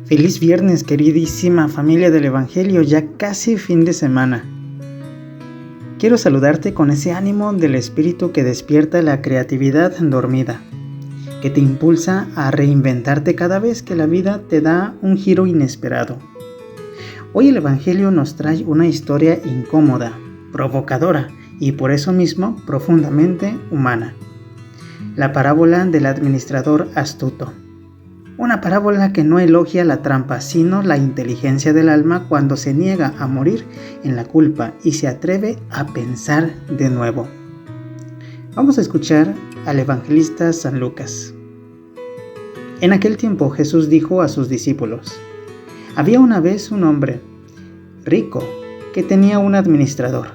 Feliz viernes, queridísima familia del Evangelio, ya casi fin de semana. Quiero saludarte con ese ánimo del Espíritu que despierta la creatividad dormida, que te impulsa a reinventarte cada vez que la vida te da un giro inesperado. Hoy el Evangelio nos trae una historia incómoda, provocadora y por eso mismo profundamente humana. La parábola del administrador astuto. Una parábola que no elogia la trampa, sino la inteligencia del alma cuando se niega a morir en la culpa y se atreve a pensar de nuevo. Vamos a escuchar al evangelista San Lucas. En aquel tiempo Jesús dijo a sus discípulos: había una vez un hombre rico que tenía un administrador,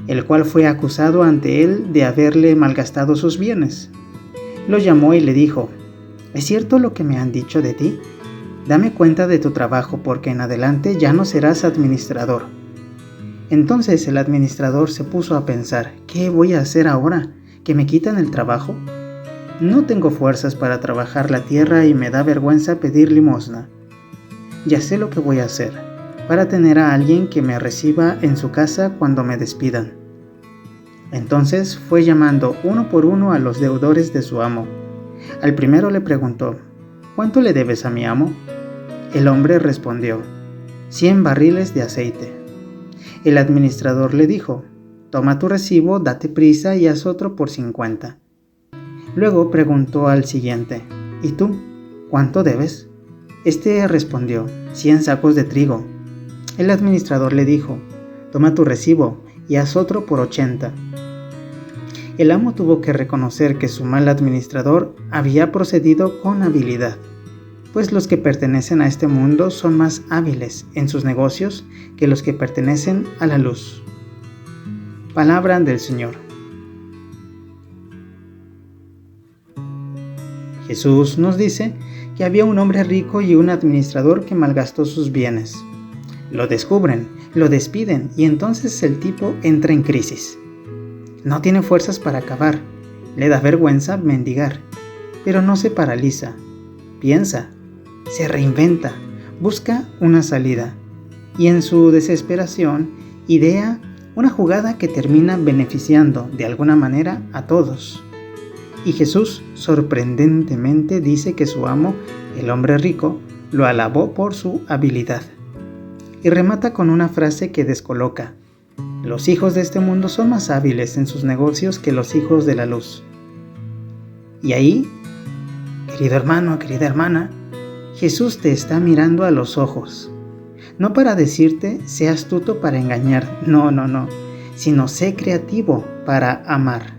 el cual fue acusado ante él de haberle malgastado sus bienes. Lo llamó y le dijo: ¿es cierto lo que me han dicho de ti? Dame cuenta de tu trabajo, porque en adelante ya no serás administrador. Entonces el administrador se puso a pensar: ¿qué voy a hacer ahora? ¿Que me quitan el trabajo? No tengo fuerzas para trabajar la tierra y me da vergüenza pedir limosna. Ya sé lo que voy a hacer, para tener a alguien que me reciba en su casa cuando me despidan. Entonces fue llamando uno por uno a los deudores de su amo. Al primero le preguntó: ¿cuánto le debes a mi amo? El hombre respondió: 100 barriles de aceite. El administrador le dijo: toma tu recibo, date prisa y haz otro por 50. Luego preguntó al siguiente: ¿y tú? ¿Cuánto debes? Este respondió: 100 sacos de trigo. El administrador le dijo: toma tu recibo y haz otro por 80. El amo tuvo que reconocer que su mal administrador había procedido con habilidad, pues los que pertenecen a este mundo son más hábiles en sus negocios que los que pertenecen a la luz. Palabra del Señor. Jesús nos dice que había un hombre rico y un administrador que malgastó sus bienes. Lo descubren, lo despiden y entonces el tipo entra en crisis. No tiene fuerzas para acabar, le da vergüenza mendigar, pero no se paraliza, piensa, se reinventa, busca una salida y en su desesperación idea una jugada que termina beneficiando de alguna manera a todos. Y Jesús sorprendentemente dice que su amo, el hombre rico, lo alabó por su habilidad. Y remata con una frase que descoloca: los hijos de este mundo son más hábiles en sus negocios que los hijos de la luz. Y ahí, querido hermano, querida hermana, Jesús te está mirando a los ojos. No para decirte, sé astuto para engañar, no, sino sé creativo para amar.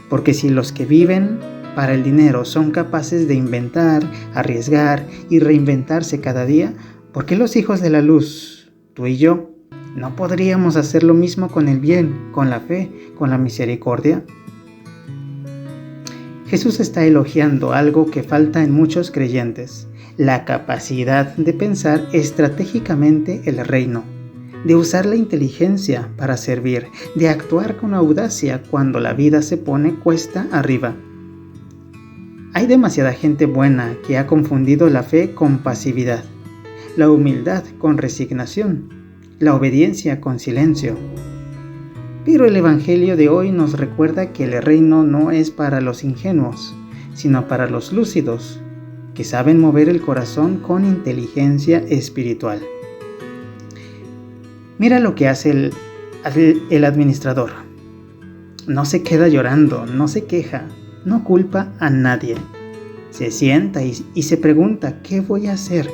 Porque si los que viven para el dinero son capaces de inventar, arriesgar y reinventarse cada día, ¿por qué los hijos de la luz, tú y yo, no podríamos hacer lo mismo con el bien, con la fe, con la misericordia? Jesús está elogiando algo que falta en muchos creyentes: la capacidad de pensar estratégicamente el reino, de usar la inteligencia para servir, de actuar con audacia cuando la vida se pone cuesta arriba. Hay demasiada gente buena que ha confundido la fe con pasividad, la humildad con resignación, la obediencia con silencio. Pero el Evangelio de hoy nos recuerda que el reino no es para los ingenuos, sino para los lúcidos, que saben mover el corazón con inteligencia espiritual. Mira lo que hace el administrador. No se queda llorando, no se queja, no culpa a nadie. Se sienta y se pregunta: ¿qué voy a hacer?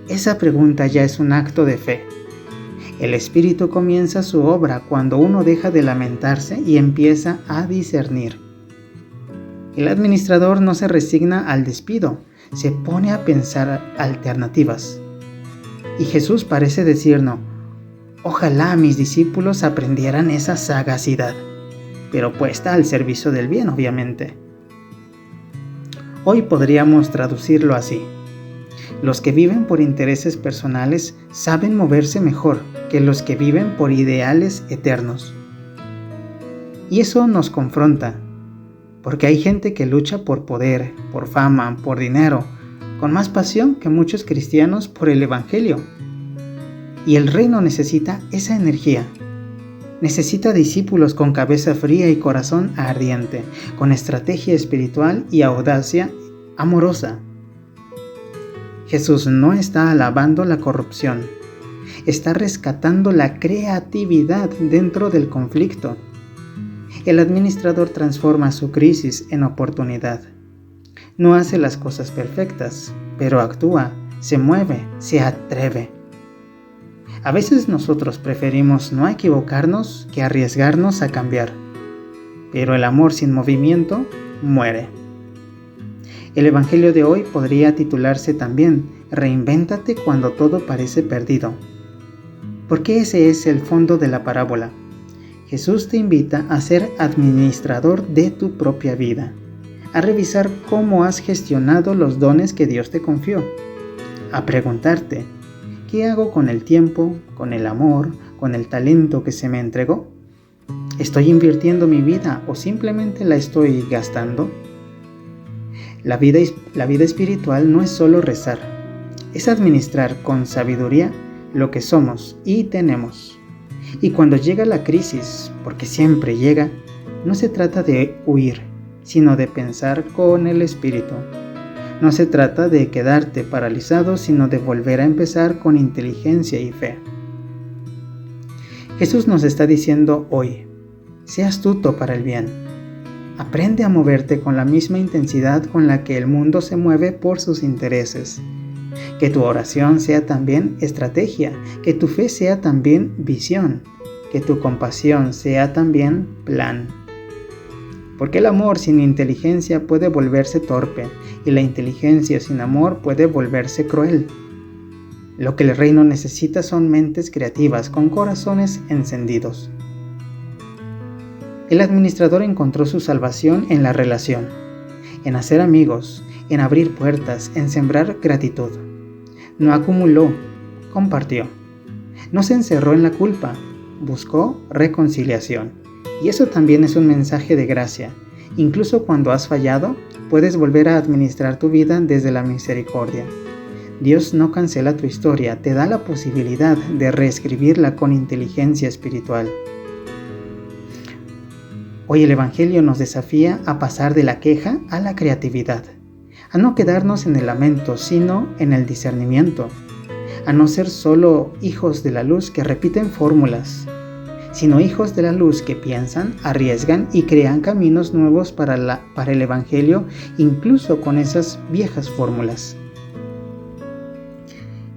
Esa pregunta ya es un acto de fe. El Espíritu comienza su obra cuando uno deja de lamentarse y empieza a discernir. El administrador no se resigna al despido, se pone a pensar alternativas. Y Jesús parece decirnos: ojalá mis discípulos aprendieran esa sagacidad, pero puesta al servicio del bien, obviamente. Hoy podríamos traducirlo así: los que viven por intereses personales saben moverse mejor que los que viven por ideales eternos. Y eso nos confronta, porque hay gente que lucha por poder, por fama, por dinero, con más pasión que muchos cristianos por el Evangelio. Y el reino necesita esa energía. Necesita discípulos con cabeza fría y corazón ardiente, con estrategia espiritual y audacia amorosa. Jesús no está alabando la corrupción, está rescatando la creatividad dentro del conflicto. El administrador transforma su crisis en oportunidad. No hace las cosas perfectas, pero actúa, se mueve, se atreve. A veces nosotros preferimos no equivocarnos que arriesgarnos a cambiar, pero el amor sin movimiento muere. El Evangelio de hoy podría titularse también Reinvéntate cuando todo parece perdido, porque ese es el fondo de la parábola. Jesús te invita a ser administrador de tu propia vida, a revisar cómo has gestionado los dones que Dios te confió, a preguntarte, ¿qué hago con el tiempo, con el amor, con el talento que se me entregó? ¿Estoy invirtiendo mi vida o simplemente la estoy gastando? La vida espiritual no es solo rezar, es administrar con sabiduría lo que somos y tenemos. Y cuando llega la crisis, porque siempre llega, no se trata de huir, sino de pensar con el Espíritu. No se trata de quedarte paralizado, sino de volver a empezar con inteligencia y fe. Jesús nos está diciendo hoy, sé astuto para el bien. Aprende a moverte con la misma intensidad con la que el mundo se mueve por sus intereses. Que tu oración sea también estrategia, que tu fe sea también visión, que tu compasión sea también plan. Porque el amor sin inteligencia puede volverse torpe y la inteligencia sin amor puede volverse cruel. Lo que el reino necesita son mentes creativas con corazones encendidos. El administrador encontró su salvación en la relación, en hacer amigos, en abrir puertas, en sembrar gratitud. No acumuló, compartió. No se encerró en la culpa, buscó reconciliación. Y eso también es un mensaje de gracia. Incluso cuando has fallado, puedes volver a administrar tu vida desde la misericordia. Dios no cancela tu historia, te da la posibilidad de reescribirla con inteligencia espiritual. Hoy el Evangelio nos desafía a pasar de la queja a la creatividad, a no quedarnos en el lamento, sino en el discernimiento, a no ser solo hijos de la luz que repiten fórmulas, sino hijos de la luz que piensan, arriesgan y crean caminos nuevos para el Evangelio, incluso con esas viejas fórmulas.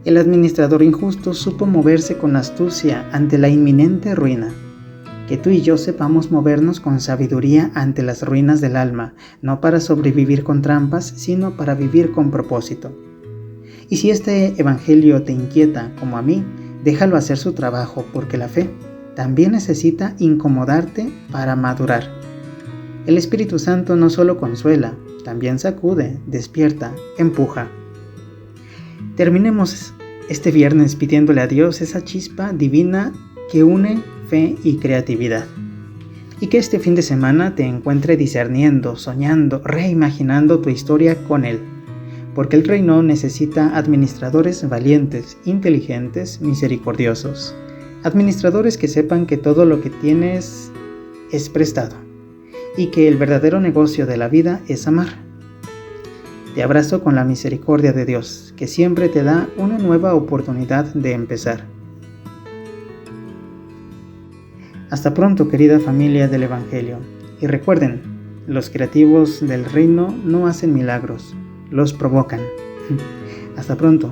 El administrador injusto supo moverse con astucia ante la inminente ruina. Que tú y yo sepamos movernos con sabiduría ante las ruinas del alma, no para sobrevivir con trampas, sino para vivir con propósito. Y si este Evangelio te inquieta, como a mí, déjalo hacer su trabajo, porque la fe también necesita incomodarte para madurar. El Espíritu Santo no solo consuela, también sacude, despierta, empuja. Terminemos este viernes pidiéndole a Dios esa chispa divina que une fe y creatividad. Y que este fin de semana te encuentre discerniendo, soñando, reimaginando tu historia con Él. Porque el reino necesita administradores valientes, inteligentes, misericordiosos. Administradores que sepan que todo lo que tienes es prestado y que el verdadero negocio de la vida es amar. Te abrazo con la misericordia de Dios, que siempre te da una nueva oportunidad de empezar. Hasta pronto, querida familia del Evangelio. Y recuerden, los creativos del reino no hacen milagros, los provocan. Hasta pronto.